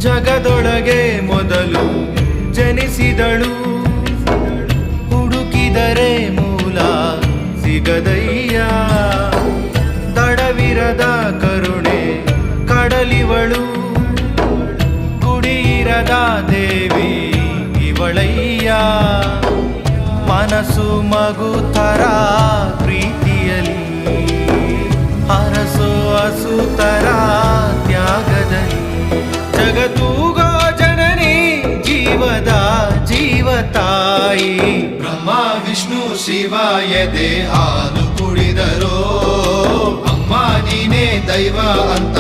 ಜಗದೊಳಗೆ ಮೊದಲು ಜನಿಸಿದಳು, ಹುಡುಕಿದರೆ ಮೂಲ ಸಿಗದಯ್ಯ. ತಡವಿರದ ಕರುಣೆ ಕಡಲಿವಳು, ಗುಡಿಯಿರದ ದೇವಿ ಇವಳಯ್ಯ. ಮನಸ್ಸು ಮಗುತರ ಪ್ರೀತಿಯಲಿ, ಅರಸು ಹಸುತರ ತ್ಯಾಗದಲ್ಲಿ. ಜಗತ್ತೂಗೋ ಜನನಿ ಜೀವದ ಜೀವತಾಯಿ. ಬ್ರಹ್ಮ ವಿಷ್ಣು ಶಿವ ಎದೆ ಹಾಲು ಕುಡಿದರೋ, ಅಮ್ಮ ನೀನೇ ದೈವ ಅಂತ